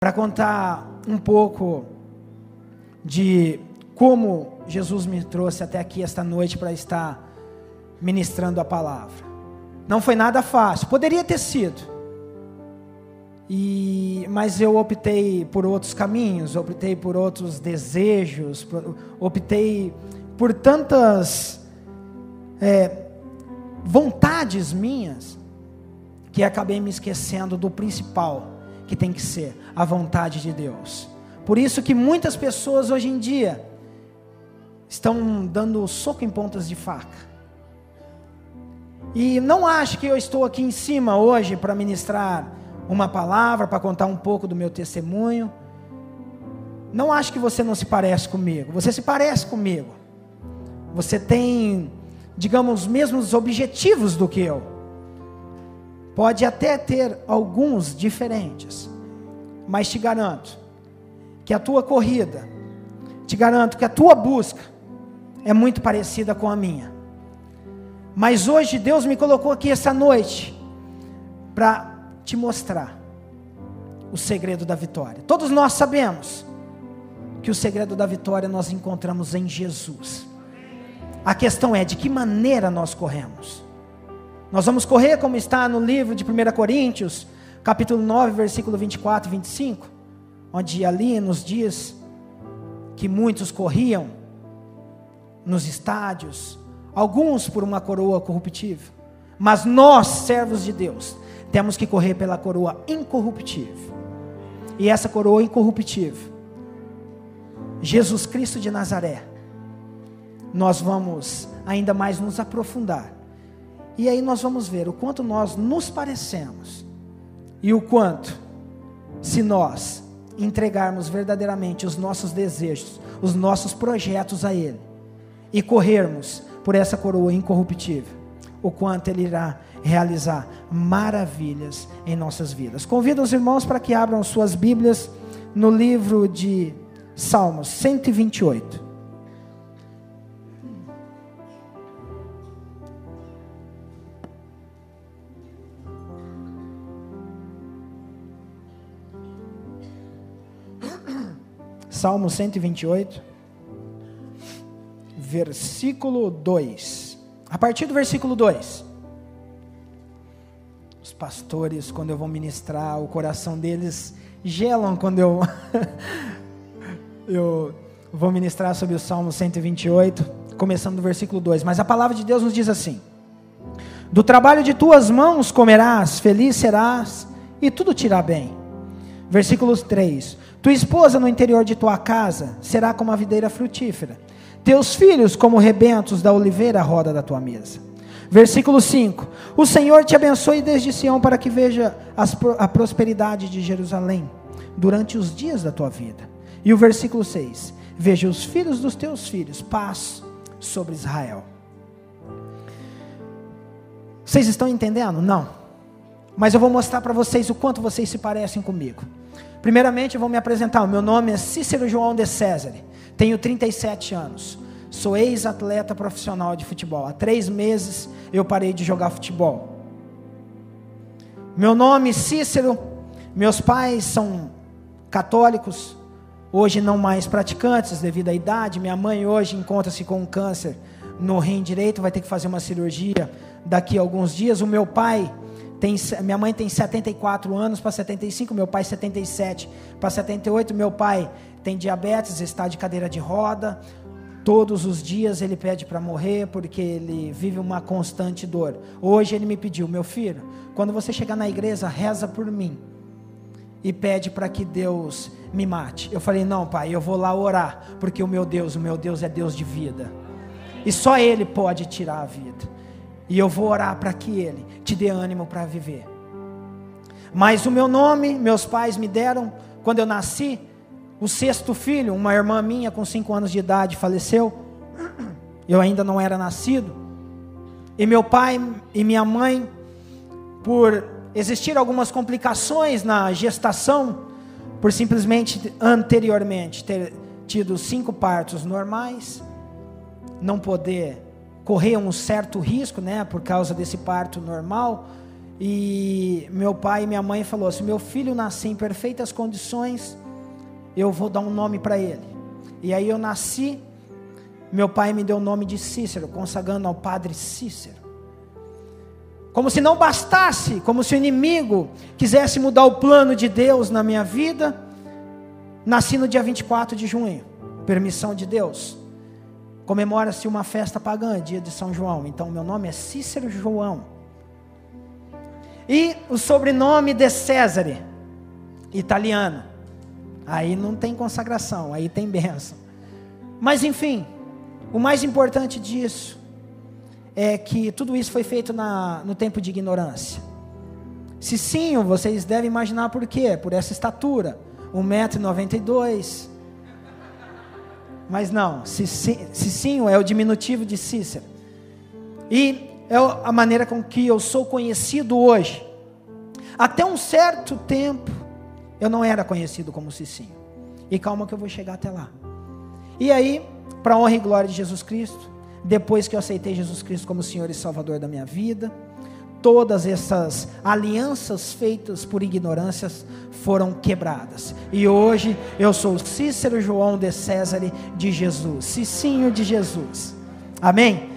para contar um pouco de como Jesus me trouxe até aqui esta noite para estar ministrando a palavra. Não foi nada fácil, poderia ter sido, mas eu optei por outros caminhos, optei por outros desejos, optei por tantas vontades minhas, que acabei me esquecendo do principal, que tem que ser a vontade de Deus. Por isso que muitas pessoas hoje em dia estão dando soco em pontas de faca. E não acho que eu estou aqui em cima hoje para ministrar uma palavra, para contar um pouco do meu testemunho. Não acho que você não se parece comigo. Você se parece comigo. Você tem, digamos, os mesmos objetivos do que eu. Pode até ter alguns diferentes, mas te garanto que a tua corrida, te garanto que a tua busca é muito parecida com a minha. Mas hoje Deus me colocou aqui essa noite para te mostrar o segredo da vitória. Todos nós sabemos que o segredo da vitória nós encontramos em Jesus. A questão é de que maneira nós corremos. Nós vamos correr como está no livro de 1 Coríntios, capítulo 9, versículo 24 e 25, onde ali nos diz que muitos corriam nos estádios, alguns por uma coroa corruptível, mas nós, servos de Deus, temos que correr pela coroa incorruptível. E essa coroa incorruptível, Jesus Cristo de Nazaré, nós vamos ainda mais nos aprofundar. E aí nós vamos ver o quanto nós nos parecemos e o quanto, se nós entregarmos verdadeiramente os nossos desejos, os nossos projetos a Ele e corrermos por essa coroa incorruptível, o quanto Ele irá realizar maravilhas em nossas vidas. Convido os irmãos para que abram suas Bíblias no livro de Salmos 128. Salmo 128, versículo 2. A partir do versículo 2. Os pastores, quando eu vou ministrar, o coração deles gelam quando eu vou ministrar sobre o Salmo 128, começando do versículo 2. Mas a palavra de Deus nos diz assim: do trabalho de tuas mãos comerás, feliz serás, e tudo te irá bem. Versículo 3. Tua esposa no interior de tua casa será como a videira frutífera, teus filhos como rebentos da oliveira à roda da tua mesa. Versículo 5. O Senhor te abençoe desde Sião, para que veja a prosperidade de Jerusalém durante os dias da tua vida. E o versículo 6. Veja os filhos dos teus filhos, paz sobre Israel. Vocês estão entendendo? Não. Mas eu vou mostrar para vocês o quanto vocês se parecem comigo. Primeiramente eu vou me apresentar. O meu nome é Cícero João de César, tenho 37 anos, sou ex-atleta profissional de futebol. Há 3 meses eu parei de jogar futebol. Meu nome é Cícero, meus pais são católicos, hoje não mais praticantes devido à idade. Minha mãe hoje encontra-se com um câncer no rim direito, vai ter que fazer uma cirurgia daqui a alguns dias. O meu pai minha mãe tem 74 anos para 75, meu pai 77 para 78. Meu pai tem diabetes, está de cadeira de roda. Todos os dias ele pede para morrer, porque ele vive uma constante dor. Hoje ele me pediu: meu filho, quando você chegar na igreja, reza por mim e pede para que Deus me mate. Eu falei: não, pai, eu vou lá orar, porque o meu Deus é Deus de vida, e só Ele pode tirar a vida. E eu vou orar para que Ele te dê ânimo para viver. Mas o meu nome, meus pais me deram quando eu nasci. O 6º filho, uma irmã minha com 5 anos de idade faleceu. Eu ainda não era nascido. E meu pai e minha mãe, por existir algumas complicações na gestação, por simplesmente anteriormente ter tido 5 partos normais, não poder correr um certo risco, por causa desse parto normal, e meu pai e minha mãe falaram: se meu filho nascer em perfeitas condições, eu vou dar um nome para ele. E aí eu nasci, meu pai me deu o nome de Cícero, consagrando ao padre Cícero. Como se não bastasse, como se o inimigo quisesse mudar o plano de Deus na minha vida, nasci no dia 24 de junho, permissão de Deus. Comemora-se uma festa pagã, dia de São João. Então meu nome é Cícero João. E o sobrenome de Césare, italiano. Aí não tem consagração, aí tem bênção. Mas o mais importante disso é que tudo isso foi feito no tempo de ignorância. Cicinho, vocês devem imaginar por quê? Por essa estatura, 1,92 m. Mas não, Cicinho é o diminutivo de Cícero. E é a maneira com que eu sou conhecido hoje. Até um certo tempo, eu não era conhecido como Cicinho. E calma que eu vou chegar até lá. E aí, para a honra e glória de Jesus Cristo, depois que eu aceitei Jesus Cristo como Senhor e Salvador da minha vida, todas essas alianças feitas por ignorâncias foram quebradas. E hoje eu sou Cícero João de Césare de Jesus, Cicinho de Jesus. Amém?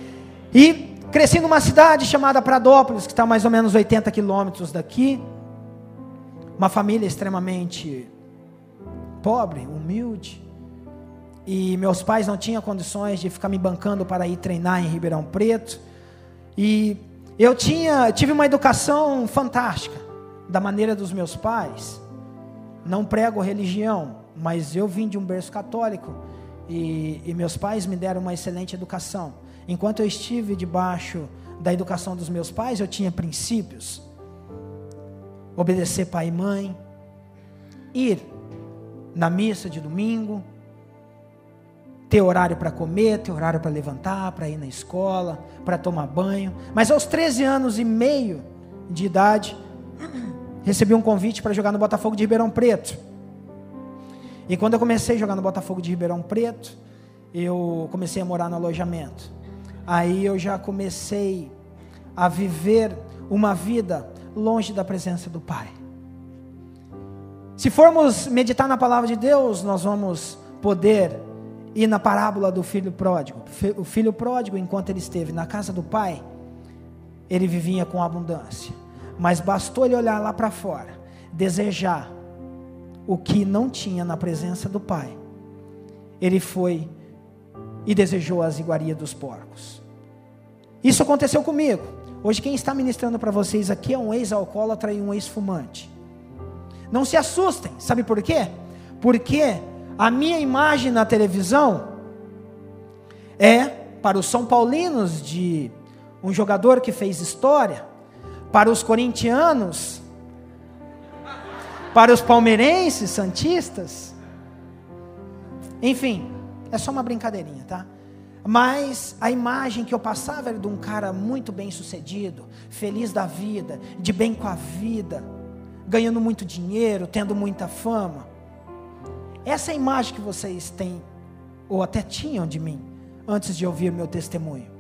E cresci numa cidade chamada Pradópolis, que está a mais ou menos 80 quilômetros daqui. Uma família extremamente pobre, humilde. E meus pais não tinham condições de ficar me bancando para ir treinar em Ribeirão Preto. E eu tive uma educação fantástica, da maneira dos meus pais. Não prego religião, mas eu vim de um berço católico. E meus pais me deram uma excelente educação. Enquanto eu estive debaixo da educação dos meus pais, eu tinha princípios. Obedecer pai e mãe, ir na missa de domingo, ter horário para comer, ter horário para levantar, para ir na escola, para tomar banho. Mas aos 13 anos e meio de idade, recebi um convite para jogar no Botafogo de Ribeirão Preto. E quando eu comecei a jogar no Botafogo de Ribeirão Preto, eu comecei a morar no alojamento. Aí eu já comecei a viver uma vida longe da presença do Pai. Se formos meditar na palavra de Deus, nós vamos poder ir na parábola do filho pródigo. O filho pródigo, enquanto ele esteve na casa do pai, ele vivia com abundância. Mas bastou ele olhar lá para fora, desejar o que não tinha na presença do pai. Ele foi e desejou as iguarias dos porcos. Isso aconteceu comigo. Hoje quem está ministrando para vocês aqui é um ex-alcoólatra e um ex-fumante. Não se assustem, sabe por quê? Porque a minha imagem na televisão é para os São Paulinos de um jogador que fez história, para os corintianos, para os palmeirenses, santistas, enfim, é só uma brincadeirinha, tá? Mas a imagem que eu passava era de um cara muito bem sucedido, feliz da vida, de bem com a vida, ganhando muito dinheiro, tendo muita fama. Essa é a imagem que vocês têm, ou até tinham de mim, antes de ouvir meu testemunho.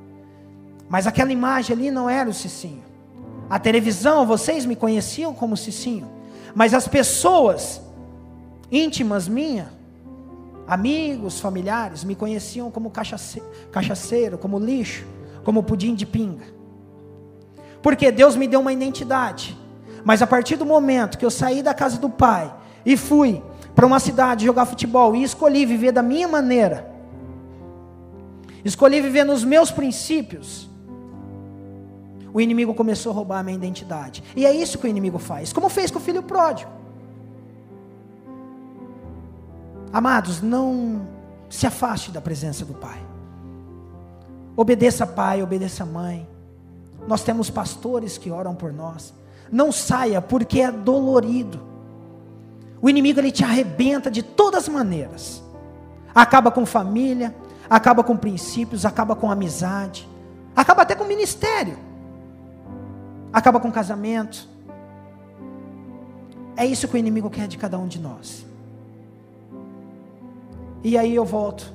Mas aquela imagem ali não era o Cicinho. A televisão, vocês me conheciam como Cicinho. Mas as pessoas íntimas minhas, amigos, familiares, me conheciam como cachaceiro, como lixo, como pudim de pinga. Porque Deus me deu uma identidade. Mas a partir do momento que eu saí da casa do Pai e fui para uma cidade jogar futebol e escolhi viver da minha maneira, escolhi viver nos meus princípios, o inimigo começou a roubar a minha identidade. E é isso que o inimigo faz, como fez com o filho pródigo. Amados, não se afaste da presença do Pai. Obedeça pai, obedeça mãe. Nós temos pastores que oram por nós. Não saia, porque é dolorido. O inimigo, ele te arrebenta de todas as maneiras. Acaba com família, acaba com princípios, acaba com amizade, acaba até com ministério, acaba com casamento. É isso que o inimigo quer de cada um de nós. E aí eu volto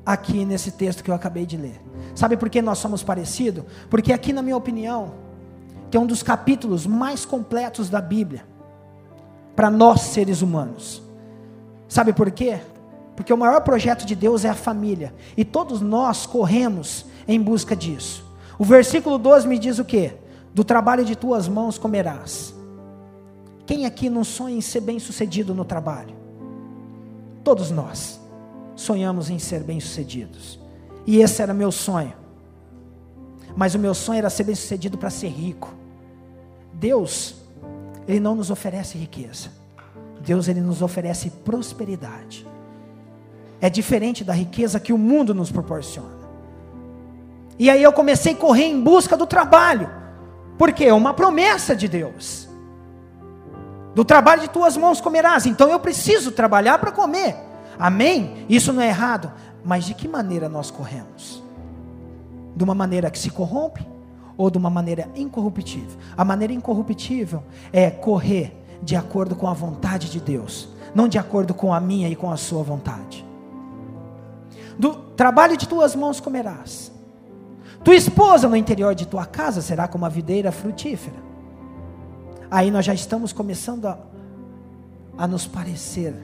aqui nesse texto que eu acabei de ler. Sabe por que nós somos parecidos? Porque aqui, na minha opinião, que é um dos capítulos mais completos da Bíblia, para nós seres humanos. Sabe por quê? Porque o maior projeto de Deus é a família, e todos nós corremos em busca disso. O versículo 12 me diz o quê? Do trabalho de tuas mãos comerás. Quem aqui não sonha em ser bem sucedido no trabalho? Todos nós sonhamos em ser bem sucedidos, e esse era meu sonho. Mas o meu sonho era ser bem sucedido para ser rico. Deus, Ele não nos oferece riqueza. Deus, Ele nos oferece prosperidade. É diferente da riqueza que o mundo nos proporciona. E aí eu comecei a correr em busca do trabalho. Porque é uma promessa de Deus. Do trabalho de tuas mãos comerás. Então eu preciso trabalhar para comer. Amém? Isso não é errado. Mas de que maneira nós corremos? De uma maneira que se corrompe? Ou de uma maneira incorruptível? A maneira incorruptível é correr de acordo com a vontade de Deus, não de acordo com a minha e com a sua vontade. Do trabalho de tuas mãos comerás. Tua esposa no interior de tua casa será como a videira frutífera. Aí nós já estamos começando a nos parecer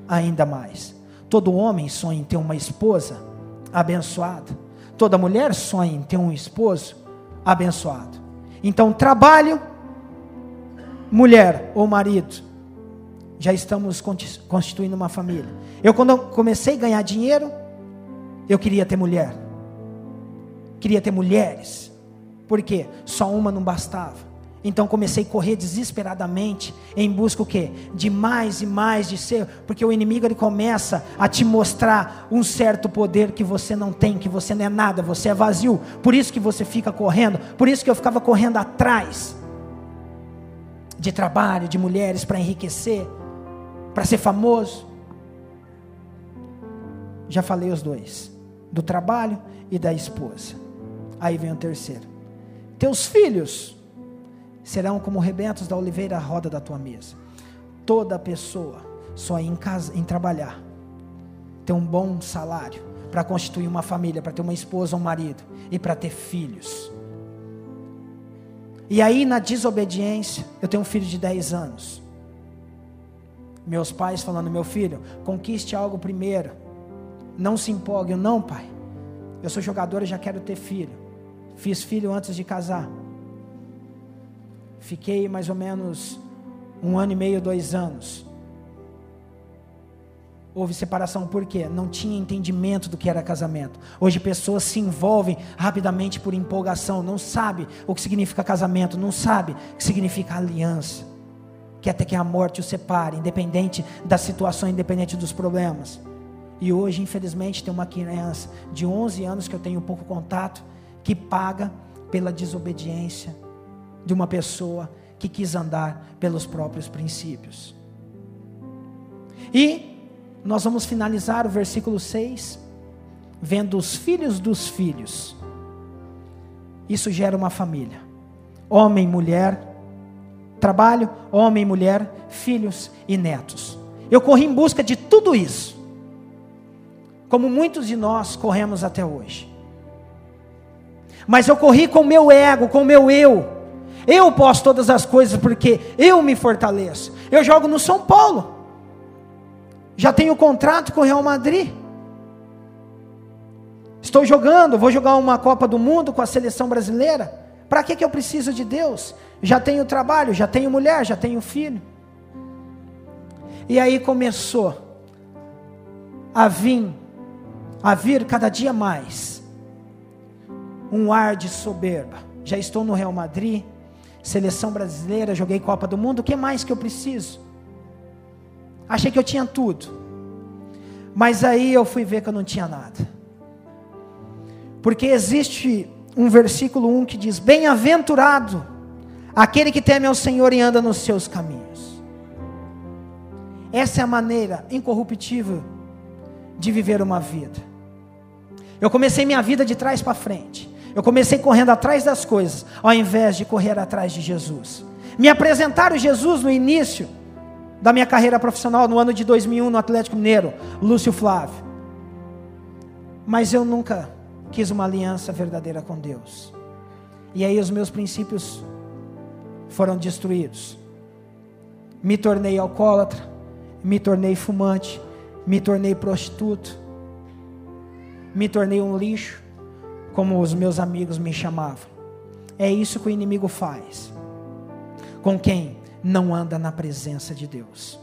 ainda mais. Todo homem sonha em ter uma esposa abençoada. Toda mulher sonha em ter um esposo abençoado. Então trabalho, mulher ou marido, já estamos constituindo uma família. Quando eu comecei a ganhar dinheiro, eu queria ter mulher, queria ter mulheres. Por quê? Só uma não bastava. Então comecei a correr desesperadamente em busca o quê? De mais e mais de ser, porque o inimigo ele começa a te mostrar um certo poder que você não tem, que você não é nada, você é vazio. Por isso que você fica correndo, por isso que eu ficava correndo atrás de trabalho, de mulheres para enriquecer, para ser famoso. Já falei os dois, do trabalho e da esposa. Aí vem o terceiro. Teus filhos serão como rebentos da oliveira à roda da tua mesa. Toda pessoa sonha em trabalhar, ter um bom salário, para constituir uma família, para ter uma esposa ou um marido, e para ter filhos. E aí na desobediência, eu tenho um filho de 10 anos. Meus pais falando, meu filho, conquiste algo primeiro. Não se empolgue. Eu, não, pai. Eu sou jogador e já quero ter filho. Fiz filho antes de casar. Fiquei mais ou menos 1 ano e meio, 2 anos. Houve separação por quê? Não tinha entendimento do que era casamento. Hoje pessoas se envolvem rapidamente por empolgação. Não sabe o que significa casamento. Não sabe o que significa aliança. Que até que a morte os separe, independente da situação, independente dos problemas. E hoje infelizmente tem uma criança de 11 anos que eu tenho pouco contato, que paga pela desobediência de uma pessoa que quis andar pelos próprios princípios. E nós vamos finalizar o versículo 6, vendo os filhos dos filhos. Isso gera uma família. Homem, mulher, trabalho, homem, mulher, filhos e netos. Eu corri em busca de tudo isso, como muitos de nós corremos até hoje. Mas eu corri com o meu ego, com o meu eu. Eu posso todas as coisas porque eu me fortaleço. Eu jogo no São Paulo. Já tenho contrato com o Real Madrid. Estou jogando, vou jogar uma Copa do Mundo com a seleção brasileira. Para que eu preciso de Deus? Já tenho trabalho, já tenho mulher, já tenho filho. E aí começou a vir cada dia mais um ar de soberba. Já estou no Real Madrid, seleção brasileira, joguei Copa do Mundo, o que mais que eu preciso? Achei que eu tinha tudo, mas aí eu fui ver que eu não tinha nada, porque existe um versículo 1 que diz, bem-aventurado aquele que teme ao Senhor e anda nos seus caminhos. Essa é a maneira incorruptível de viver uma vida. Eu comecei minha vida de trás para frente. Eu comecei correndo atrás das coisas, ao invés de correr atrás de Jesus. Me apresentaram Jesus no início da minha carreira profissional, no ano de 2001, no Atlético Mineiro, Lúcio Flávio. Mas eu nunca quis uma aliança verdadeira com Deus. E aí os meus princípios foram destruídos. Me tornei alcoólatra, me tornei fumante, me tornei prostituto, me tornei um lixo, como os meus amigos me chamavam. É isso que o inimigo faz com quem não anda na presença de Deus,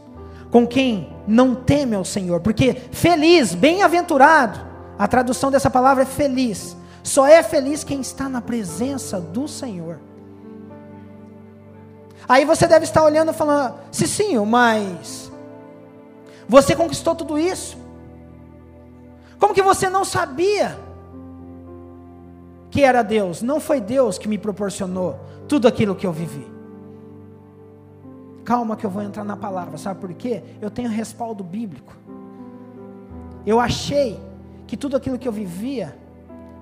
com quem não teme ao Senhor, porque feliz, bem-aventurado, a tradução dessa palavra é feliz, só é feliz quem está na presença do Senhor. Aí você deve estar olhando e falando: Cicinho, mas você conquistou tudo isso? Como que você não sabia que era Deus? Não foi Deus que me proporcionou tudo aquilo que eu vivi. Calma que eu vou entrar na palavra, sabe por quê? Eu tenho respaldo bíblico. Eu achei que tudo aquilo que eu vivia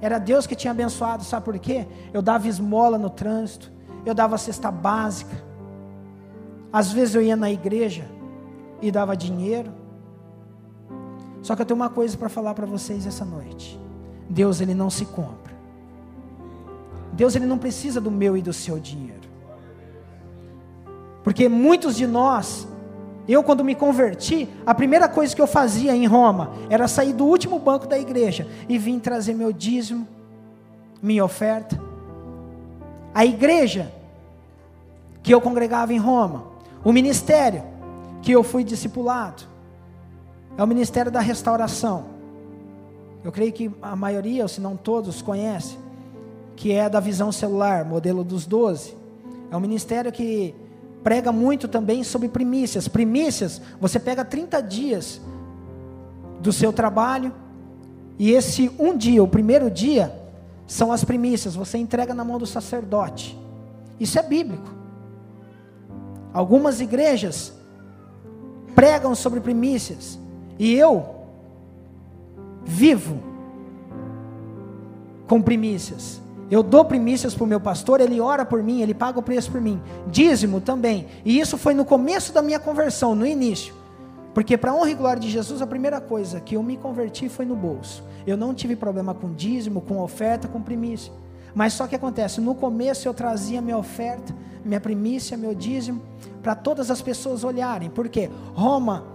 era Deus que tinha abençoado, sabe por quê? Eu dava esmola no trânsito, eu dava cesta básica, às vezes eu ia na igreja e dava dinheiro. Só que eu tenho uma coisa para falar para vocês essa noite: Deus, ele não se compra. Deus, ele não precisa do meu e do seu dinheiro. Porque muitos de nós, eu quando me converti, a primeira coisa que eu fazia em Roma era sair do último banco da igreja e vir trazer meu dízimo, minha oferta. A igreja que eu congregava em Roma, o ministério que eu fui discipulado, é o ministério da restauração. Eu creio que a maioria, ou se não todos, conhece, que é da Visão Celular, modelo dos 12. É um ministério que prega muito também sobre primícias. Primícias, você pega 30 dias do seu trabalho, e esse um dia, o primeiro dia, são as primícias, você entrega na mão do sacerdote. Isso é bíblico. Algumas igrejas pregam sobre primícias, e eu vivo com primícias. Eu dou primícias para o meu pastor, ele ora por mim, ele paga o preço por mim. Dízimo também. E isso foi no começo da minha conversão, no início. Porque para a honra e glória de Jesus, a primeira coisa que eu me converti foi no bolso. Eu não tive problema com dízimo, com oferta, com primícia. Mas só que acontece, no começo eu trazia minha oferta, minha primícia, meu dízimo, para todas as pessoas olharem. Por quê? Roma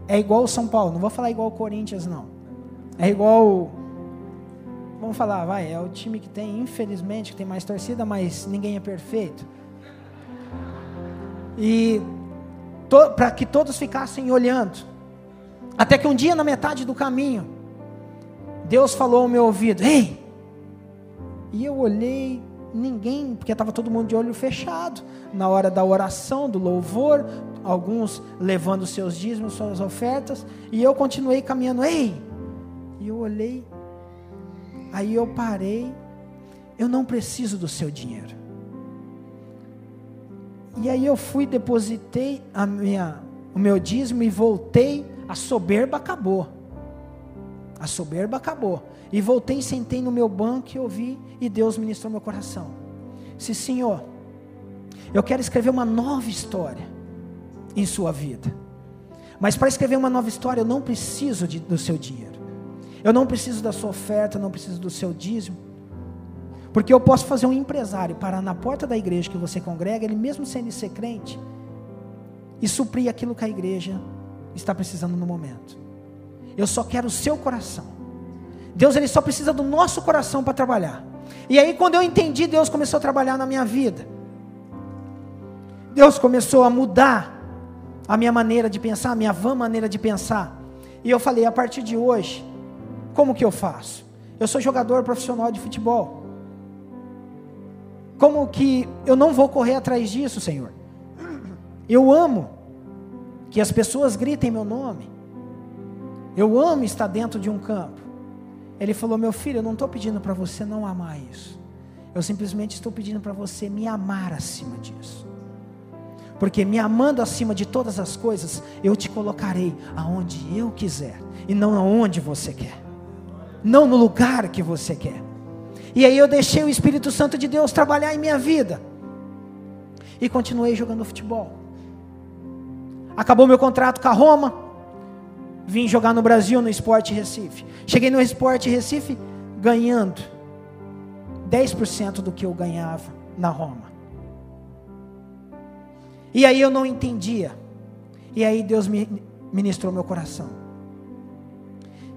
é igual o São Paulo, não vou falar igual o Corinthians não. É igual... Vamos falar, vai, é o time que tem, infelizmente, que tem mais torcida, mas ninguém é perfeito. E para que todos ficassem olhando. Até que um dia, na metade do caminho, Deus falou ao meu ouvido: ei! E eu olhei, ninguém, porque estava todo mundo de olho fechado, na hora da oração, do louvor, alguns levando seus dízimos, suas ofertas, e eu continuei caminhando: ei! E eu olhei. Aí eu parei, eu não preciso do seu dinheiro. E aí eu fui, depositei o meu dízimo e voltei, a soberba acabou. A soberba acabou. E voltei, sentei no meu banco e ouvi, e Deus ministrou meu coração. Disse: Senhor, eu quero escrever uma nova história em sua vida. Mas para escrever uma nova história eu não preciso do seu dinheiro. Eu não preciso da sua oferta, não preciso do seu dízimo. Porque eu posso fazer um empresário parar na porta da igreja que você congrega, ele mesmo sem ser crente, e suprir aquilo que a igreja está precisando no momento. Eu só quero o seu coração. Deus, ele só precisa do nosso coração para trabalhar. E aí quando eu entendi, Deus começou a trabalhar na minha vida. Deus começou a mudar a minha maneira de pensar, a minha vã maneira de pensar. E eu falei: a partir de hoje, como que eu faço? Eu sou jogador profissional de futebol. Como que eu não vou correr atrás disso, Senhor? Eu amo que as pessoas gritem meu nome. Eu amo estar dentro de um campo. Ele falou: meu filho, eu não estou pedindo para você não amar isso. Eu simplesmente estou pedindo para você me amar acima disso. Porque me amando acima de todas as coisas, eu te colocarei aonde eu quiser, e não aonde você quer. Não no lugar que você quer. E aí eu deixei o Espírito Santo de Deus trabalhar em minha vida. E continuei jogando futebol. Acabou meu contrato com a Roma. Vim jogar no Brasil, no Sport Recife. Cheguei no Sport Recife ganhando 10% do que eu ganhava na Roma. E aí eu não entendia. E aí Deus me ministrou meu coração.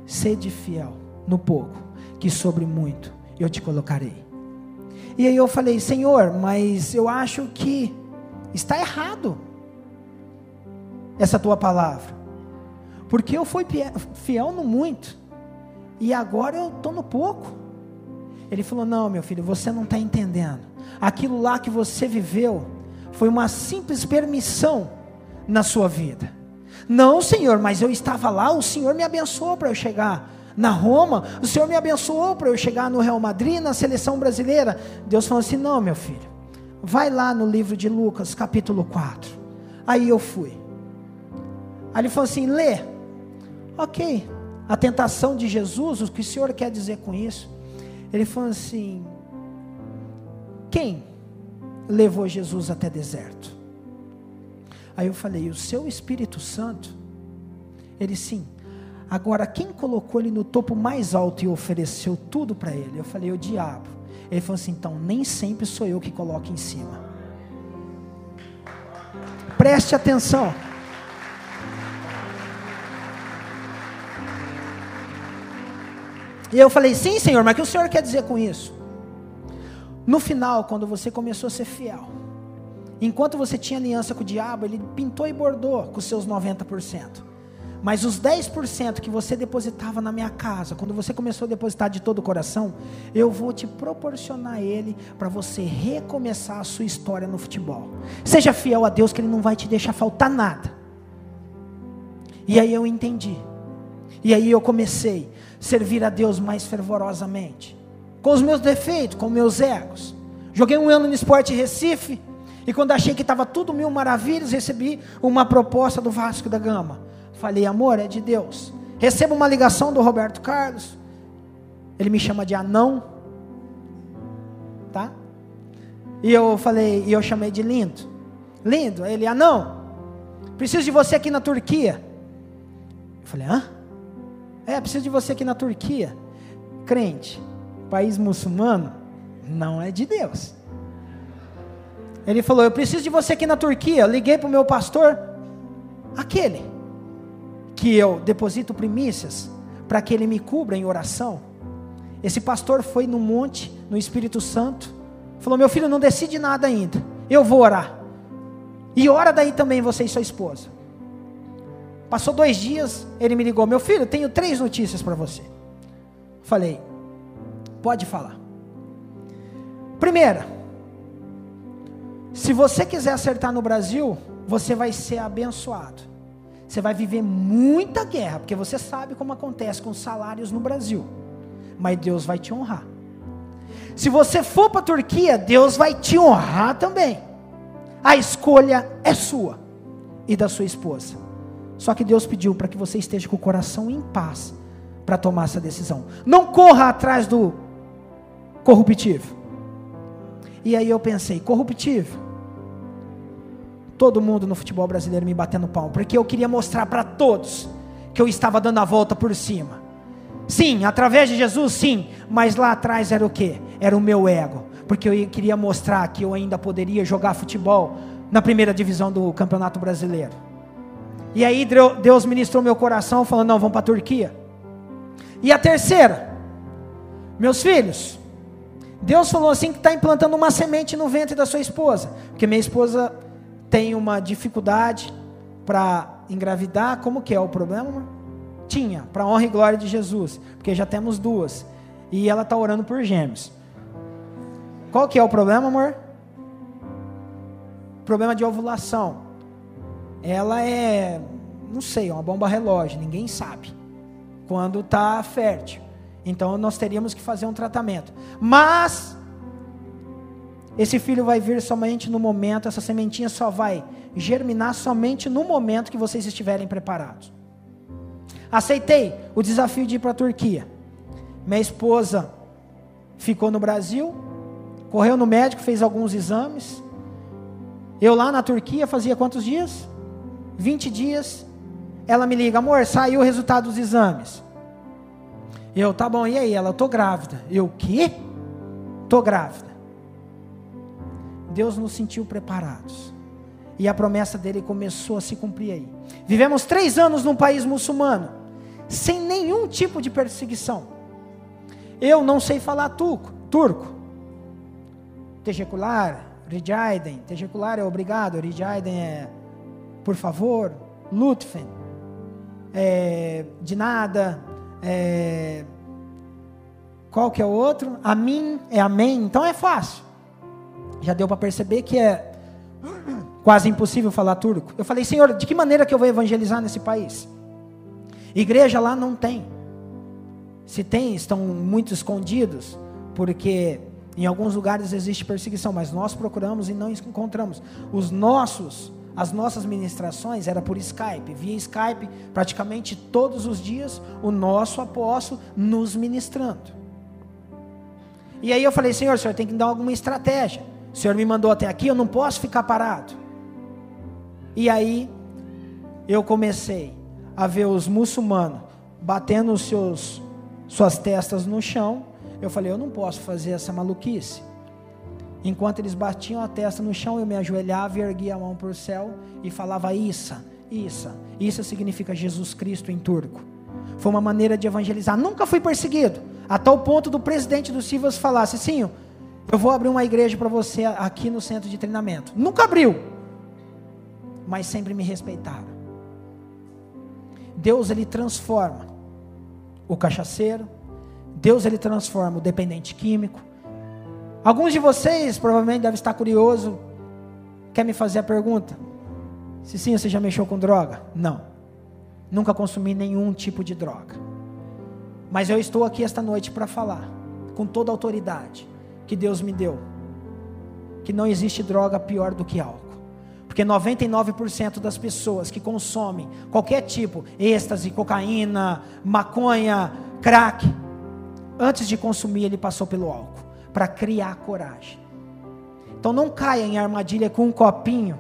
Sede fiel no pouco, que sobre muito eu te colocarei. E aí eu falei, Senhor, mas eu acho que está errado essa tua palavra. Porque eu fui fiel no muito, e agora eu estou no pouco. Ele falou, não, meu filho, você não está entendendo. Aquilo lá que você viveu foi uma simples permissão na sua vida. Não, Senhor, mas eu estava lá, o Senhor me abençoou para eu chegar na Roma, o Senhor me abençoou para eu chegar no Real Madrid, na seleção brasileira. Deus falou assim, não, meu filho, vai lá no livro de Lucas, capítulo 4. Aí eu fui. Aí ele falou assim, lê. Ok, a tentação de Jesus, o que o Senhor quer dizer com isso? Ele falou assim, quem levou Jesus até deserto? Aí eu falei, o seu Espírito Santo? Ele, sim. Agora, quem colocou ele no topo mais alto e ofereceu tudo para ele? Eu falei, o diabo. Ele falou assim, então nem sempre sou eu que coloco em cima. Preste atenção. E eu falei, sim, Senhor, mas o que o Senhor quer dizer com isso? No final, quando você começou a ser fiel, enquanto você tinha aliança com o diabo, ele pintou e bordou com os seus 90%. Mas os 10% que você depositava na minha casa, quando você começou a depositar de todo o coração, eu vou te proporcionar ele para você recomeçar a sua história no futebol. Seja fiel a Deus, que Ele não vai te deixar faltar nada. E aí eu entendi. E aí eu comecei a servir a Deus mais fervorosamente, com os meus defeitos, com meus egos. Joguei 1 ano no Sport Recife, e quando achei que estava tudo mil maravilhas, recebi uma proposta do Vasco da Gama. Falei, amor, é de Deus. Recebo uma ligação do Roberto Carlos, ele me chama de anão, tá? E eu falei, e eu chamei de lindo. Lindo, ele, anão, preciso de você aqui na Turquia. Eu falei, hã? Preciso de você aqui na Turquia. Crente, país muçulmano, não é de Deus. Ele falou, eu preciso de você aqui na Turquia. Eu liguei para o meu pastor, aquele que eu deposito primícias, para que ele me cubra em oração. Esse pastor foi no monte, no Espírito Santo, falou, meu filho, não decide nada ainda, eu vou orar. E ora daí também você e sua esposa. Passou 2 dias, ele me ligou, meu filho, tenho 3 notícias para você. Falei, pode falar. Primeira, se você quiser acertar no Brasil, você vai ser abençoado. Você vai viver muita guerra, porque você sabe como acontece com os salários no Brasil. Mas Deus vai te honrar. Se você for para a Turquia, Deus vai te honrar também. A escolha é sua e da sua esposa. Só que Deus pediu para que você esteja com o coração em paz para tomar essa decisão. Não corra atrás do corruptível. E aí eu pensei, corruptível? Todo mundo no futebol brasileiro me batendo palma, porque eu queria mostrar para todos que eu estava dando a volta por cima. Sim, através de Jesus, sim, mas lá atrás era o quê? Era o meu ego, porque eu queria mostrar que eu ainda poderia jogar futebol na primeira divisão do Campeonato Brasileiro. E aí Deus ministrou meu coração, falando, não, vamos para a Turquia. E a terceira, meus filhos, Deus falou assim, que está implantando uma semente no ventre da sua esposa, porque minha esposa tem uma dificuldade para engravidar. Como que é o problema, amor? Tinha, para a honra e glória de Jesus, porque já temos 2, e ela está orando por gêmeos. Qual que é o problema, amor? Problema de ovulação. Ela é, não sei, uma bomba relógio, ninguém sabe quando está fértil. Então nós teríamos que fazer um tratamento. Mas esse filho vai vir somente no momento, essa sementinha só vai germinar somente no momento que vocês estiverem preparados. Aceitei o desafio de ir para a Turquia. Minha esposa ficou no Brasil, correu no médico, fez alguns exames. Eu lá na Turquia fazia quantos dias? 20 dias. Ela me liga, amor, saiu o resultado dos exames. Eu, tá bom, e aí? Ela, eu tô grávida. Eu, o quê? Tô grávida. Deus nos sentiu preparados. E a promessa dele começou a se cumprir aí. Vivemos 3 anos num país muçulmano, sem nenhum tipo de perseguição. Eu não sei falar turco. Teşekkürler, rica ederim. Teşekkürler é obrigado, rica ederim é por favor, lütfen, de nada, qual que é o outro? Amin é amém, então é fácil. Já deu para perceber que é quase impossível falar turco. Eu falei, Senhor, de que maneira que eu vou evangelizar nesse país? Igreja lá não tem. Se tem, estão muito escondidos, porque em alguns lugares existe perseguição, mas nós procuramos e não encontramos. As nossas ministrações era por Skype, via Skype, praticamente todos os dias, o nosso apóstolo nos ministrando. E aí eu falei, Senhor, o Senhor tem que dar alguma estratégia. O Senhor me mandou até aqui, eu não posso ficar parado. E aí eu comecei a ver os muçulmanos batendo suas testas no chão. Eu falei, eu não posso fazer essa maluquice. Enquanto eles batiam a testa no chão, eu me ajoelhava e erguia a mão para o céu e falava Isa. Isso significa Jesus Cristo em turco. Foi uma maneira de evangelizar. Nunca fui perseguido, a tal ponto do presidente do Civas falar, Cicinho, eu vou abrir uma igreja para você aqui no centro de treinamento. Nunca abriu, mas sempre me respeitaram. Deus, ele transforma o cachaceiro. Deus, ele transforma o dependente químico. Alguns de vocês provavelmente devem estar curiosos. Quer me fazer a pergunta? Cicinho, você já mexeu com droga? Não. Nunca consumi nenhum tipo de droga. Mas eu estou aqui esta noite para falar, com toda a autoridade que Deus me deu, que não existe droga pior do que álcool. Porque 99% das pessoas que consomem qualquer tipo, êxtase, cocaína, maconha, crack, antes de consumir ele passou pelo álcool, para criar coragem. Então não caia em armadilha com um copinho,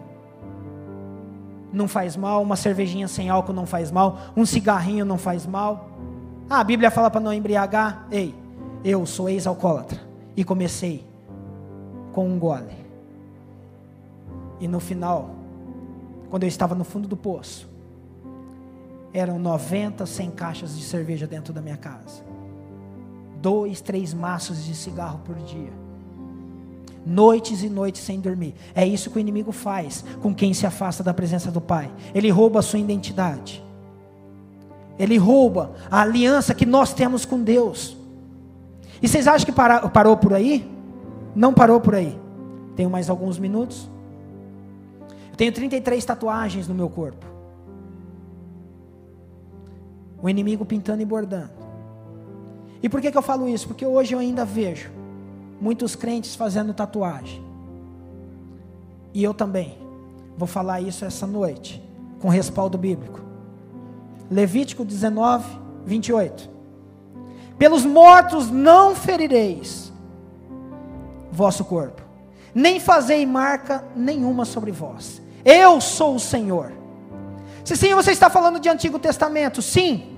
não faz mal, uma cervejinha sem álcool não faz mal, um cigarrinho não faz mal. A Bíblia fala para não embriagar. Ei, eu sou ex-alcoólatra e comecei com um gole. E no final, quando eu estava no fundo do poço, eram 90, 100 caixas de cerveja dentro da minha casa. 2, 3 maços de cigarro por dia. Noites e noites sem dormir. É isso que o inimigo faz com quem se afasta da presença do Pai. Ele rouba a sua identidade. Ele rouba a aliança que nós temos com Deus. E vocês acham que parou por aí? Não parou por aí. Tenho mais alguns minutos. Eu tenho 33 tatuagens no meu corpo. O inimigo pintando e bordando. E por que eu falo isso? Porque hoje eu ainda vejo muitos crentes fazendo tatuagem. E eu também vou falar isso essa noite, com respaldo bíblico. Levítico 19, 28. Pelos mortos não ferireis vosso corpo, nem fazei marca nenhuma sobre vós. Eu sou o Senhor. Se sim, você está falando de Antigo Testamento, sim.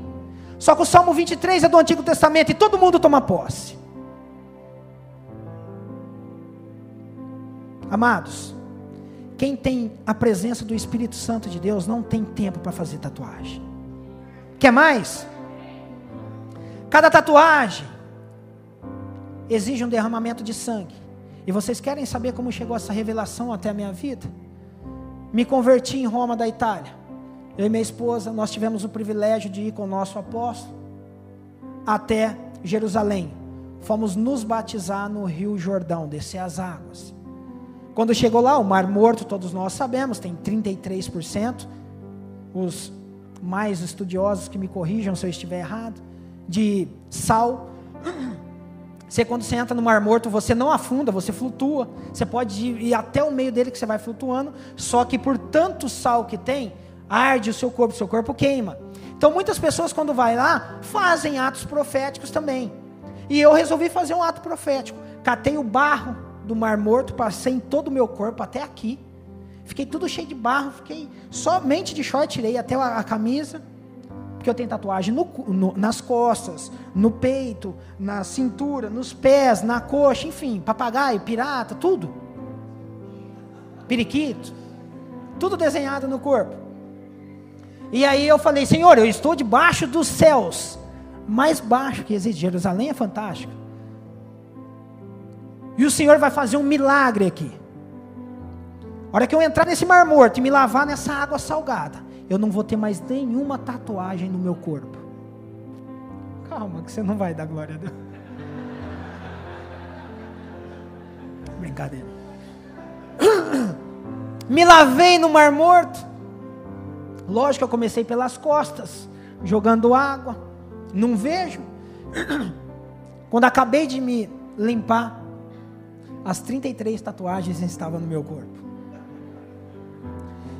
Só que o Salmo 23 é do Antigo Testamento e todo mundo toma posse. Amados, quem tem a presença do Espírito Santo de Deus não tem tempo para fazer tatuagem. Quer mais? Cada tatuagem exige um derramamento de sangue. E vocês querem saber como chegou essa revelação até a minha vida? Me converti em Roma da Itália. Eu e minha esposa, nós tivemos o privilégio de ir com o nosso apóstolo até Jerusalém. Fomos nos batizar no Rio Jordão, descer as águas. Quando chegou lá, o Mar Morto, todos nós sabemos, tem 33%. Os mais estudiosos que me corrijam se eu estiver errado, de sal. Quando você entra no Mar Morto, você não afunda, você flutua. Você pode ir até o meio dele que você vai flutuando, só que por tanto sal que tem, arde o seu corpo queima. Então muitas pessoas quando vai lá, fazem atos proféticos também. E eu resolvi fazer um ato profético. Catei o barro do Mar Morto, passei em todo o meu corpo, até aqui. Fiquei tudo cheio de barro, fiquei somente de short, tirei até a camisa. Porque eu tenho tatuagem nas costas, no peito, na cintura, nos pés, na coxa, enfim, papagaio, pirata, tudo. periquito, tudo desenhado no corpo. E aí eu falei, Senhor, eu estou debaixo dos céus, mais baixo que existe. Jerusalém é fantástico. E o Senhor vai fazer um milagre aqui. A hora que eu entrar nesse mar morto e me lavar nessa água salgada, eu não vou ter mais nenhuma tatuagem no meu corpo. Calma, que você não vai dar glória a Deus. Brincadeira. Me lavei no mar morto. Lógico que eu comecei pelas costas, jogando água. Não vejo. Quando acabei de me limpar, as 33 tatuagens estavam no meu corpo.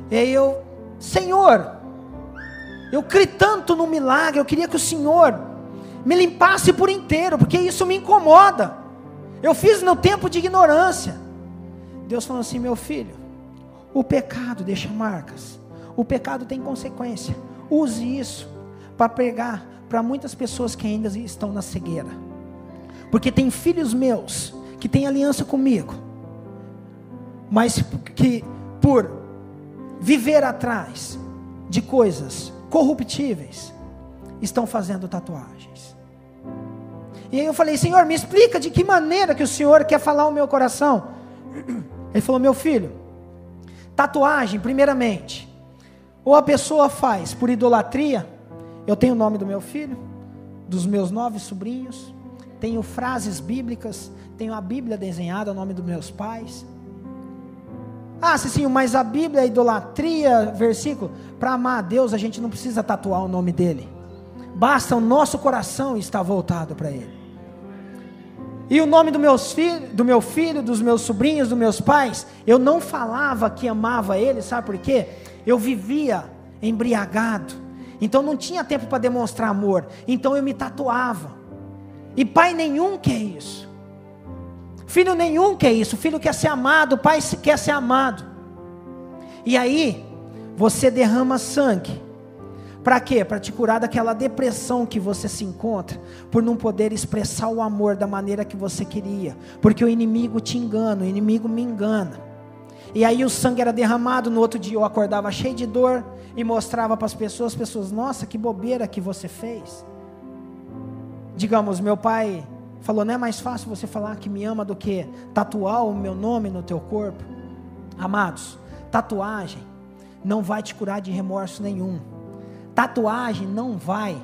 E aí eu, Senhor, eu criei tanto no milagre, eu queria que o Senhor me limpasse por inteiro, porque isso me incomoda. Eu fiz no tempo de ignorância. Deus falou assim, meu filho, o pecado deixa marcas, o pecado tem consequência, use isso para pregar para muitas pessoas que ainda estão na cegueira, porque tem filhos meus, que têm aliança comigo, mas que por viver atrás de coisas corruptíveis, estão fazendo tatuagens. E aí eu falei, Senhor, me explica de que maneira que o Senhor quer falar o meu coração. Ele falou, meu filho, tatuagem, primeiramente, ou a pessoa faz por idolatria. Eu tenho o nome do meu filho, dos meus 9 sobrinhos, tenho frases bíblicas, tenho a Bíblia desenhada, o nome dos meus pais. Ah, sim, mas a Bíblia é idolatria, versículo. Para amar a Deus, a gente não precisa tatuar o nome dele. Basta o nosso coração estar voltado para ele. E o nome do meu filho, dos meus sobrinhos, dos meus pais, eu não falava que amava ele, sabe por quê? Eu vivia embriagado. Então não tinha tempo para demonstrar amor. Então eu me tatuava. E pai nenhum quer isso. Filho nenhum quer isso, filho quer ser amado, pai quer ser amado. E aí, você derrama sangue. Para quê? Para te curar daquela depressão que você se encontra, por não poder expressar o amor da maneira que você queria. Porque o inimigo te engana, o inimigo me engana. E aí o sangue era derramado, no outro dia eu acordava cheio de dor, e mostrava para as pessoas, nossa, que bobeira que você fez. Digamos, meu pai falou, não é mais fácil você falar que me ama do que tatuar o meu nome no teu corpo? Amados, tatuagem não vai te curar de remorso nenhum. Tatuagem não vai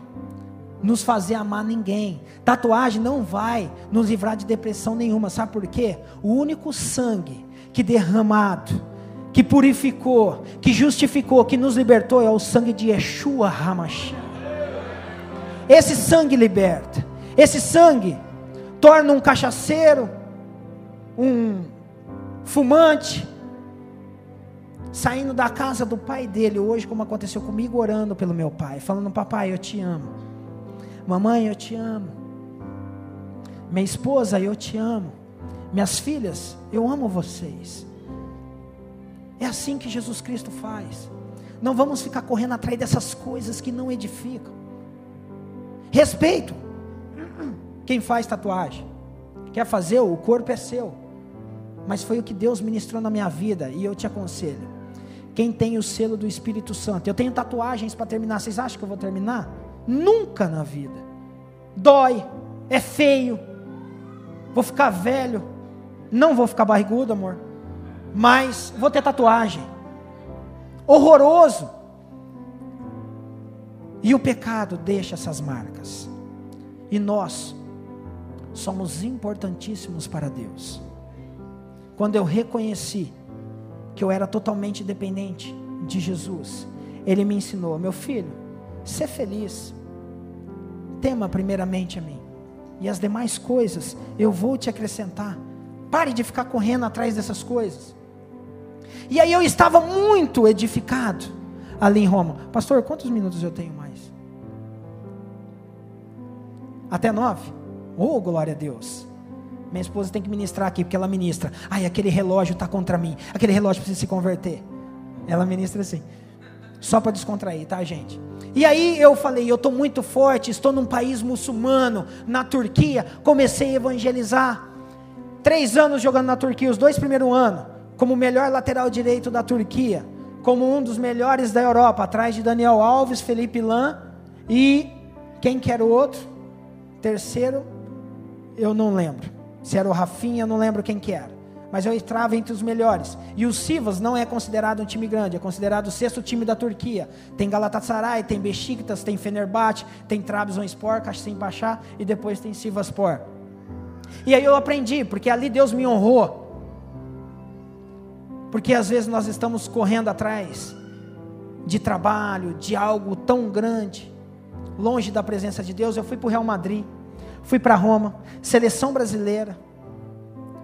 nos fazer amar ninguém. Tatuagem não vai nos livrar de depressão nenhuma. Sabe por quê? O único sangue que derramado, que purificou, que justificou, que nos libertou é o sangue de Yeshua HaMashiach. Esse sangue liberta. Esse sangue torna um cachaceiro, um fumante, saindo da casa do pai dele, hoje como aconteceu comigo, orando pelo meu pai, falando, papai, eu te amo, mamãe, eu te amo, minha esposa, eu te amo, minhas filhas, eu amo vocês. É assim que Jesus Cristo faz. Não vamos ficar correndo atrás dessas coisas que não edificam. Respeito quem faz tatuagem. Quer fazer, o corpo é seu, mas foi o que Deus ministrou na minha vida. E eu te aconselho, quem tem o selo do Espírito Santo, eu tenho tatuagens para terminar, vocês acham que eu vou terminar? Nunca na vida. Dói, é feio, vou ficar velho, não vou ficar barrigudo, amor, mas vou ter tatuagem, horroroso. E o pecado deixa essas marcas, e nós somos importantíssimos para Deus. Quando eu reconheci que eu era totalmente dependente de Jesus, Ele me ensinou, meu filho, ser feliz, tema primeiramente a mim, e as demais coisas eu vou te acrescentar. Pare de ficar correndo atrás dessas coisas. E aí eu estava muito edificado ali em Roma. Pastor, quantos minutos eu tenho mais? Até 9? Oh, glória a Deus. Minha esposa tem que ministrar aqui, porque ela ministra. Ai, aquele relógio está contra mim, aquele relógio precisa se converter. Ela ministra assim, só para descontrair, tá, gente? E aí eu falei, eu estou muito forte, estou num país muçulmano, na Turquia, comecei a evangelizar. 3 anos jogando na Turquia, os 2 primeiros anos, como o melhor lateral direito da Turquia, como um dos melhores da Europa, atrás de Daniel Alves, Felipe Lan e quem que era o outro? Terceiro, eu não lembro. Se era o Rafinha, eu não lembro quem que era. Mas eu entrava entre os melhores. E o Sivas não é considerado um time grande, é considerado o 6º time da Turquia. Tem Galatasaray, tem Beşiktaş, tem Fenerbahçe, tem Trabzonspor, Kasımpaşa e depois tem Sivasspor. E aí eu aprendi, porque ali Deus me honrou. Porque às vezes nós estamos correndo atrás de trabalho, de algo tão grande, longe da presença de Deus. Eu fui para o Real Madrid, fui para Roma, seleção brasileira,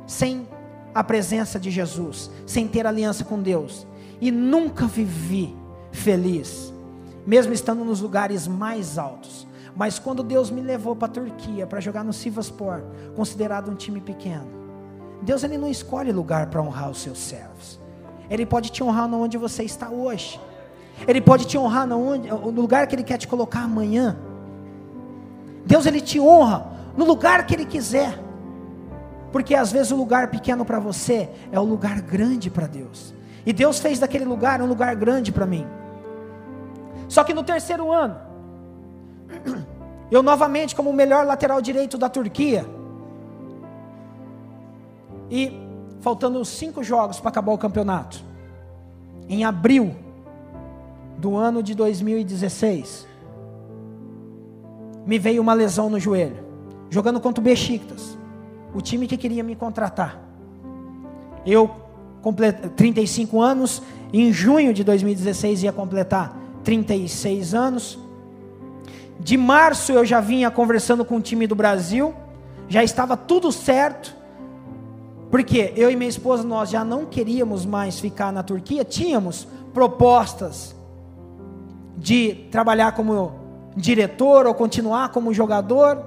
sem a presença de Jesus, sem ter aliança com Deus, e nunca vivi feliz, mesmo estando nos lugares mais altos. Mas quando Deus me levou para a Turquia, para jogar no Sivasspor, considerado um time pequeno, Deus ele não escolhe lugar para honrar os seus servos. Ele pode te honrar onde você está hoje, Ele pode te honrar no lugar que Ele quer te colocar amanhã. Deus ele te honra no lugar que Ele quiser, porque às vezes o lugar pequeno para você é o lugar grande para Deus, e Deus fez daquele lugar um lugar grande para mim. Só que no 3º ano, eu novamente como o melhor lateral direito da Turquia, e faltando 5 jogos para acabar o campeonato, em abril do ano de 2016, me veio uma lesão no joelho, jogando contra o Beşiktaş, o time que queria me contratar. Eu completei 35 anos, em junho de 2016 ia completar 36 anos. De março eu já vinha conversando com o time do Brasil, já estava tudo certo, porque eu e minha esposa, nós já não queríamos mais ficar na Turquia. Tínhamos propostas de trabalhar como diretor ou continuar como jogador,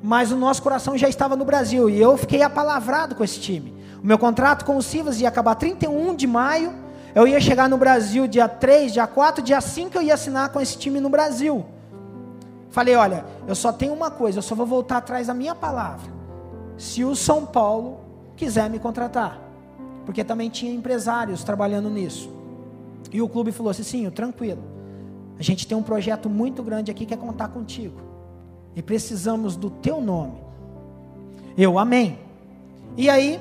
mas o nosso coração já estava no Brasil, e eu fiquei apalavrado com esse time. O meu contrato com o Sivas ia acabar 31 de maio, eu ia chegar no Brasil dia 3, dia 4, dia 5 eu ia assinar com esse time no Brasil. Falei, olha, eu só tenho uma coisa, eu só vou voltar atrás da minha palavra, se o São Paulo quiser me contratar, porque também tinha empresários trabalhando nisso. E o clube falou assim, sim, tranquilo, a gente tem um projeto muito grande aqui, quer contar contigo, e precisamos do teu nome. Eu, amém. E aí,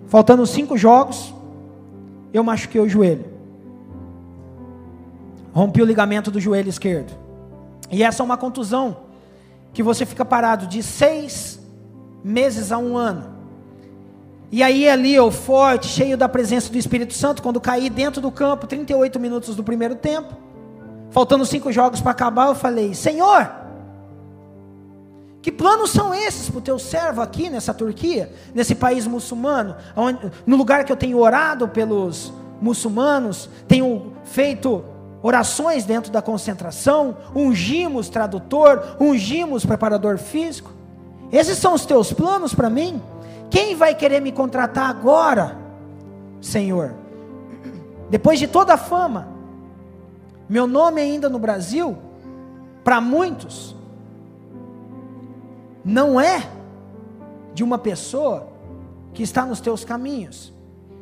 faltando 5 jogos, eu machuquei o joelho, rompi o ligamento do joelho esquerdo, e essa é uma contusão, que você fica parado de 6 meses a 1 ano, e aí ali eu forte, cheio da presença do Espírito Santo, quando caí dentro do campo, 38 minutos do primeiro tempo, faltando 5 jogos para acabar, eu falei, Senhor, que planos são esses para o teu servo aqui nessa Turquia, nesse país muçulmano, no lugar que eu tenho orado pelos muçulmanos, tenho feito orações dentro da concentração, ungimos tradutor, ungimos preparador físico. Esses são os teus planos para mim? Quem vai querer me contratar agora, Senhor? Depois de toda a fama, meu nome ainda no Brasil, para muitos, não é de uma pessoa que está nos teus caminhos.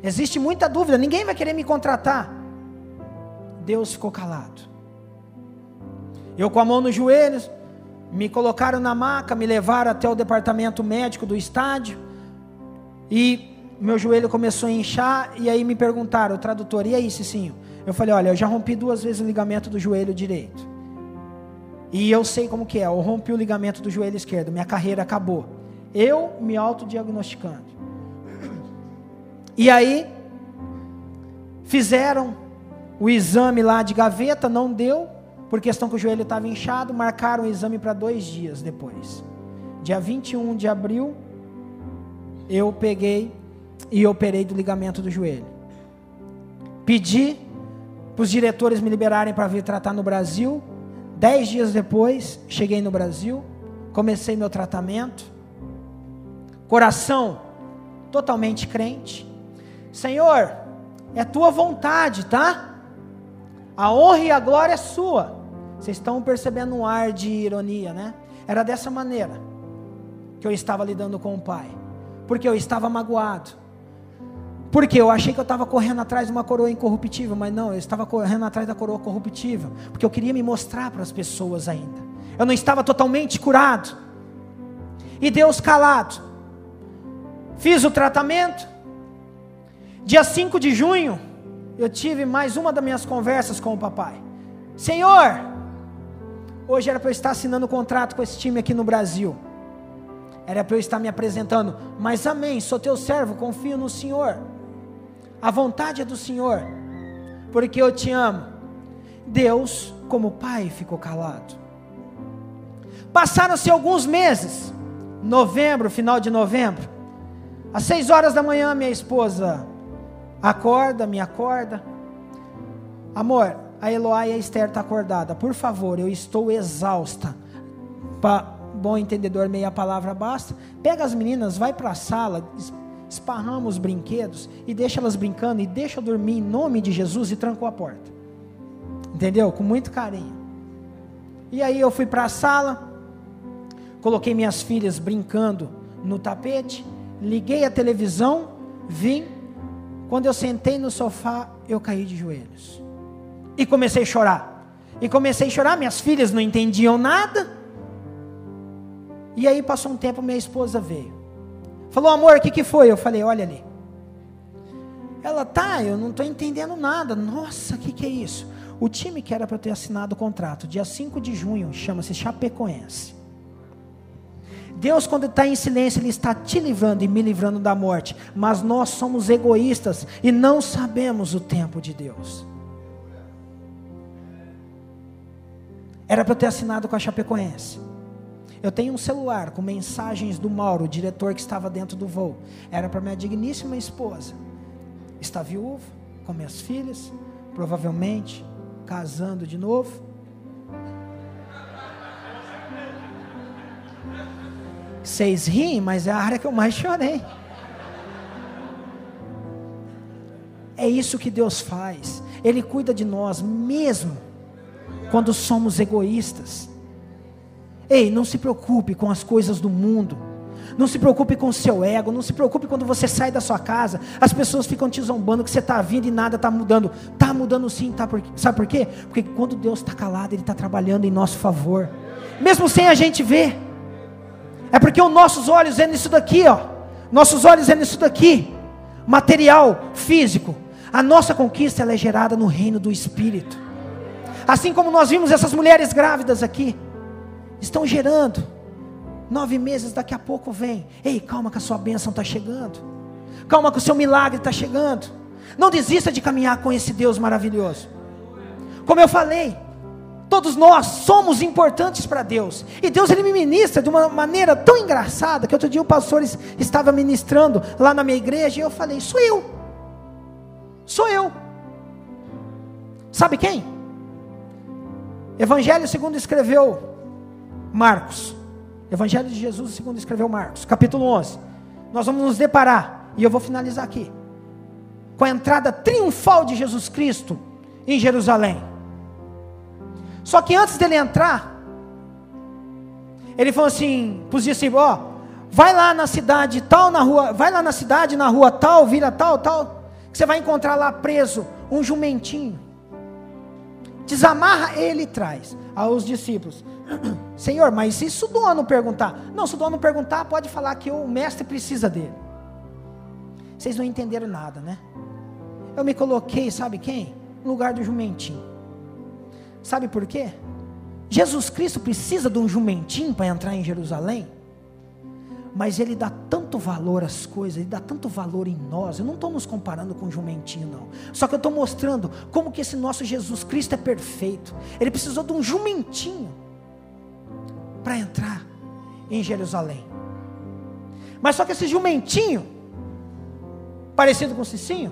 Existe muita dúvida, ninguém vai querer me contratar. Deus ficou calado. Eu com a mão nos joelhos, me colocaram na maca, me levaram até o departamento médico do estádio, e meu joelho começou a inchar, e aí me perguntaram, o tradutor, e aí Cicinho? Eu falei, olha, eu já rompi 2 vezes o ligamento do joelho direito, e eu sei como que é, eu rompi o ligamento do joelho esquerdo, minha carreira acabou. Eu me autodiagnosticando. E aí, fizeram o exame lá de gaveta, não deu, por questão que o joelho estava inchado, marcaram o exame para 2 dias depois. Dia 21 de abril, eu peguei e operei do ligamento do joelho. Pedi para os diretores me liberarem para vir tratar no Brasil. 10 dias depois, cheguei no Brasil, comecei meu tratamento, coração totalmente crente. Senhor, é tua vontade, tá? A honra e a glória é sua. Vocês estão percebendo um ar de ironia, né? Era dessa maneira que eu estava lidando com o Pai, porque eu estava magoado, Porque eu achei que eu estava correndo atrás de uma coroa incorruptível, mas não, eu estava correndo atrás da coroa corruptível, porque eu queria me mostrar para as pessoas ainda. Eu não estava totalmente curado. E Deus calado. Fiz o tratamento. Dia 5 de junho, eu tive mais uma das minhas conversas com o papai. Senhor, hoje era para eu estar assinando um contrato com esse time aqui no Brasil. Era para eu estar me apresentando. Mas amém, sou teu servo, confio no Senhor. A vontade é do Senhor, porque eu te amo. Deus, como pai, ficou calado. Passaram-se alguns meses. Novembro, final de novembro. Às 6 horas da manhã, minha esposa me acorda. Amor, a Eloá e a Esther estão acordadas. Por favor, eu estou exausta. Para bom entendedor, meia palavra basta. Pega as meninas, vai para a sala, esparramos os brinquedos e deixa elas brincando e deixa eu dormir em nome de Jesus, e trancou a porta. Entendeu? Com muito carinho. E aí eu fui para a sala, coloquei minhas filhas brincando no tapete, liguei a televisão, vim. Quando eu sentei no sofá, eu caí de joelhos e comecei a chorar. Minhas filhas não entendiam nada. E aí passou um tempo, minha esposa veio. Falou, amor, o que foi? Eu falei, olha ali. Ela, eu não estou entendendo nada. Nossa, o que é isso? O time que era para eu ter assinado o contrato, dia 5 de junho, chama-se Chapecoense. Deus, quando está em silêncio, Ele está te livrando e me livrando da morte. Mas nós somos egoístas e não sabemos o tempo de Deus. Era para eu ter assinado com a Chapecoense. Eu tenho um celular com mensagens do Mauro, o diretor que estava dentro do voo. Era para minha digníssima esposa. Está viúva, com minhas filhas, provavelmente casando de novo. Vocês riem, mas é a área que eu mais chorei. É isso que Deus faz. Ele cuida de nós mesmo quando somos egoístas. Ei, não se preocupe com as coisas do mundo. Não se preocupe com o seu ego. Não se preocupe quando você sai da sua casa. As pessoas ficam te zombando que você está vindo e nada está mudando. Está mudando sim, sabe por quê? Porque quando Deus está calado, Ele está trabalhando em nosso favor. Mesmo sem a gente ver. É porque os nossos olhos é nisso daqui, ó. Nossos olhos é nisso daqui. Material, físico. A nossa conquista, ela é gerada no reino do Espírito. Assim como nós vimos essas mulheres grávidas aqui. Estão gerando. 9 meses, daqui a pouco vem. Ei, calma que a sua bênção está chegando. Calma que o seu milagre está chegando. Não desista de caminhar com esse Deus maravilhoso. Como eu falei, todos nós somos importantes para Deus. E Deus, Ele me ministra de uma maneira tão engraçada, que outro dia o pastor estava ministrando lá na minha igreja, e eu falei, sou eu. Sabe quem? Evangelho segundo escreveu Marcos. Evangelho de Jesus segundo escreveu Marcos, capítulo 11. Nós vamos nos deparar, e eu vou finalizar aqui, com a entrada triunfal de Jesus Cristo em Jerusalém. Só que antes dele entrar, Ele falou assim para os discípulos, vai lá na cidade tal, na rua tal, vira tal, que você vai encontrar lá preso um jumentinho. Desamarra ele e traz aos discípulos. Senhor, mas e se o dono perguntar? Não, se o dono perguntar, pode falar que o mestre precisa dele. Vocês não entenderam nada, né? Eu me coloquei, sabe quem? No lugar do jumentinho. Sabe por quê? Jesus Cristo precisa de um jumentinho para entrar em Jerusalém. Mas Ele dá tanto valor às coisas, Ele dá tanto valor em nós. Eu não estou nos comparando com um jumentinho, não. Só que eu estou mostrando como que esse nosso Jesus Cristo é perfeito. Ele precisou de um jumentinho para entrar em Jerusalém. Mas só que esse jumentinho, parecido com o Cicinho,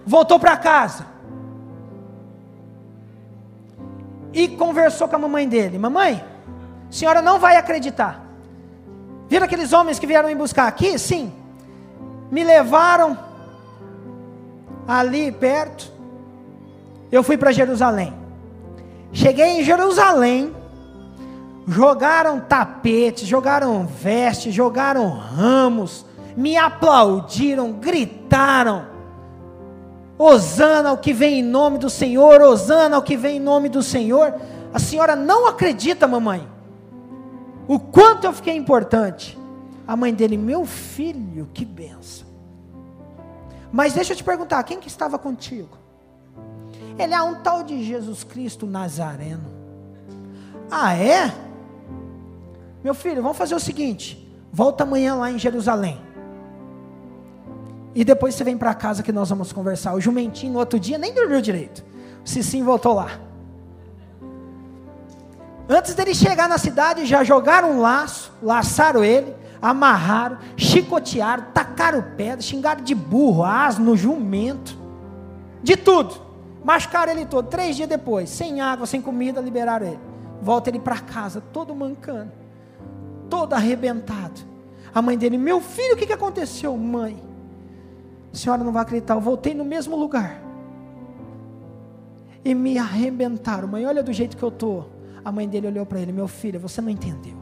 voltou para casa e conversou com a mamãe dele. Mamãe, a senhora não vai acreditar. Viram aqueles homens que vieram me buscar aqui? Sim. Me levaram ali perto. Eu fui para Jerusalém. Cheguei em Jerusalém. Jogaram tapetes, jogaram vestes, jogaram ramos. me aplaudiram, gritaram: Hosana ao que vem em nome do Senhor, Hosana ao que vem em nome do Senhor. A senhora não acredita, mamãe, o quanto eu fiquei importante. A mãe dele: meu filho, que bênção. Mas deixa eu te perguntar, quem que estava contigo? Ele é um tal de Jesus Cristo Nazareno. Ah, é? Meu filho, vamos fazer o seguinte: volta amanhã lá em Jerusalém, e depois você vem para casa que nós vamos conversar. O jumentinho no outro dia nem dormiu direito. O Cicinho voltou lá. Antes dele chegar na cidade, já jogaram um laço, laçaram ele, amarraram, chicotearam, tacaram pedra, xingaram de burro, asno, jumento, de tudo, machucaram ele todo. 3 dias depois, sem água, sem comida, liberaram ele. Volta ele para casa, todo mancando, todo arrebentado. A mãe dele: meu filho, o que aconteceu? Mãe, a senhora não vai acreditar, eu voltei no mesmo lugar e me arrebentaram. Mãe, olha do jeito que eu estou. A mãe dele olhou para ele: meu filho, você não entendeu.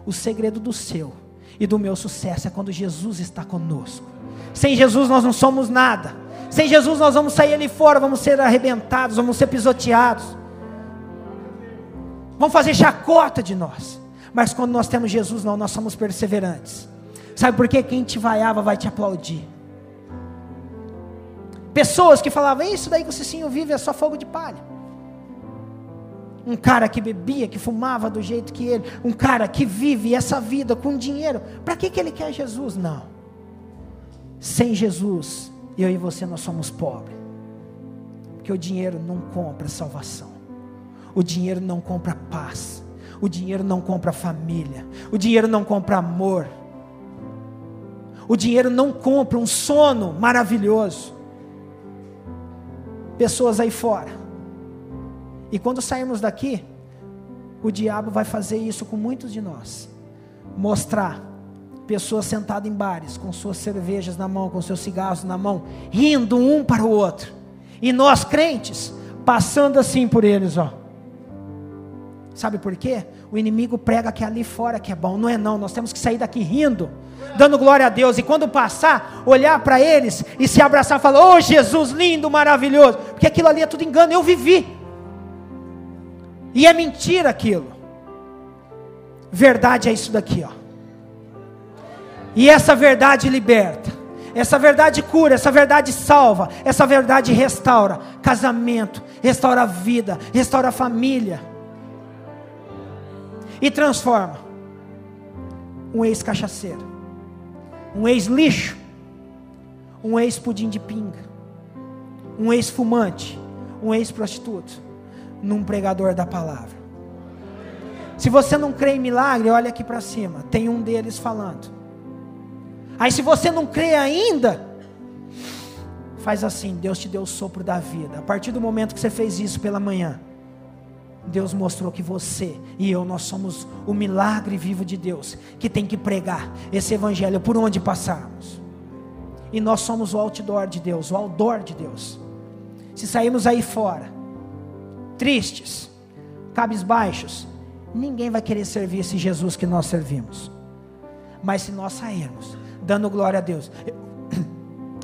O segredo do seu e do meu sucesso é quando Jesus está conosco. Sem Jesus nós não somos nada. Sem Jesus nós vamos sair ali fora, vamos ser arrebentados, vamos ser pisoteados, vão fazer chacota de nós. Mas quando nós temos Jesus, nós somos perseverantes. Sabe por quê? Quem te vaiava vai te aplaudir. Pessoas que falavam: isso daí que o Cicinho vive é só fogo de palha. Um cara que bebia, que fumava do jeito que ele, um cara que vive essa vida com dinheiro, para que ele quer Jesus? Não. Sem Jesus, eu e você nós somos pobres, porque o dinheiro não compra salvação, o dinheiro não compra paz, o dinheiro não compra família, o dinheiro não compra amor, o dinheiro não compra um sono maravilhoso. Pessoas aí fora, e quando sairmos daqui, o diabo vai fazer isso com muitos de nós, mostrar pessoas sentadas em bares, com suas cervejas na mão, com seus cigarros na mão, rindo um para o outro, e nós crentes, passando assim por eles, ó. Sabe por quê? O inimigo prega que ali fora que é bom. Não é não, nós temos que sair daqui rindo, dando glória a Deus, e quando passar, olhar para eles, e se abraçar e falar: oh Jesus, lindo, maravilhoso, porque aquilo ali é tudo engano, eu vivi, e é mentira aquilo. Verdade é isso daqui, ó. E essa verdade liberta, essa verdade cura, essa verdade salva, essa verdade restaura casamento, restaura a vida, restaura a família, e transforma um ex-cachaceiro, um ex-lixo, um ex-pudim de pinga, um ex-fumante, um ex-prostituto, num pregador da palavra. Se você não crê em milagre, olha aqui para cima, tem um deles falando. Aí se você não crê ainda, faz assim: Deus te deu o sopro da vida. A partir do momento que você fez isso pela manhã, Deus mostrou que você e eu, nós somos o milagre vivo de Deus, que tem que pregar esse evangelho por onde passarmos. E nós somos o outdoor de Deus, o outdoor de Deus. Se sairmos aí fora tristes, cabisbaixos, ninguém vai querer servir esse Jesus que nós servimos. Mas se nós sairmos dando glória a Deus,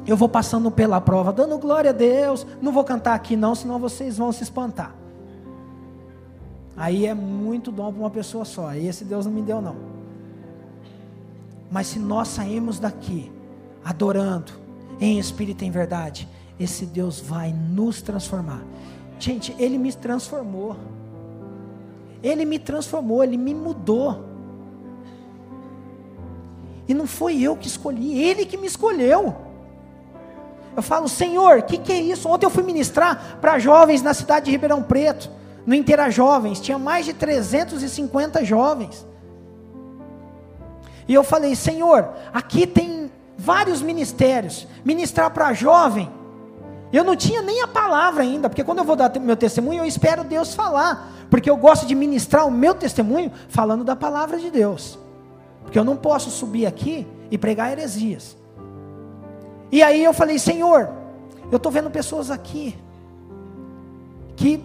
eu vou passando pela prova, dando glória a Deus, não vou cantar aqui não, senão vocês vão se espantar. Aí é muito dom para uma pessoa só, aí esse Deus não me deu não. Mas se nós sairmos daqui adorando em espírito e em verdade, esse Deus vai nos transformar. Gente, Ele me transformou, Ele me transformou, Ele me mudou, e não foi eu que escolhi, Ele que me escolheu. Eu falo: Senhor, o que é isso? Ontem eu fui ministrar para jovens na cidade de Ribeirão Preto, no Intera Jovens, tinha mais de 350 jovens, e eu falei: Senhor, aqui tem vários ministérios, ministrar para jovem. Eu não tinha nem a palavra ainda, porque quando eu vou dar meu testemunho, eu espero Deus falar, porque eu gosto de ministrar o meu testemunho falando da palavra de Deus, porque eu não posso subir aqui e pregar heresias. E aí eu falei: Senhor, eu estou vendo pessoas aqui que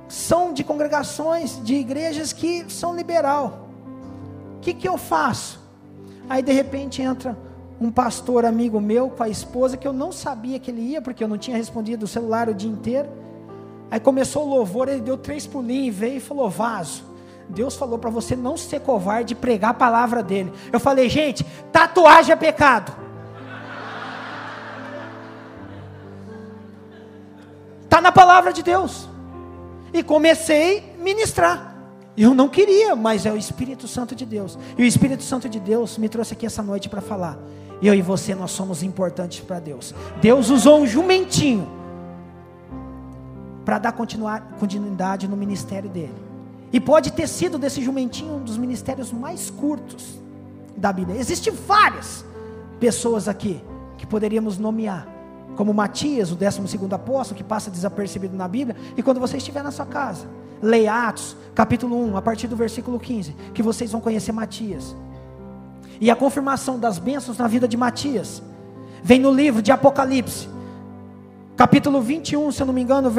são de congregações, de igrejas que são liberal, o que eu faço? Aí de repente entra um pastor amigo meu com a esposa, que eu não sabia que ele ia, porque eu não tinha respondido o celular o dia inteiro. Aí começou o louvor, ele deu 3 pulinhos e veio e falou: Vaso, Deus falou para você não ser covarde e pregar a palavra dele. Eu falei: gente, tatuagem é pecado. Está na palavra de Deus. E comecei a ministrar. Eu não queria, mas é o Espírito Santo de Deus. E o Espírito Santo de Deus me trouxe aqui essa noite para falar. Eu e você, nós somos importantes para Deus. Deus usou um jumentinho para dar continuidade no ministério dele. E pode ter sido desse jumentinho um dos ministérios mais curtos da Bíblia. Existem várias pessoas aqui que poderíamos nomear, como Matias, o 12º apóstolo, que passa desapercebido na Bíblia. E quando você estiver na sua casa, leia Atos, capítulo 1, a partir do versículo 15, que vocês vão conhecer Matias. E a confirmação das bênçãos na vida de Matias vem no livro de Apocalipse, capítulo 21, se eu não me engano,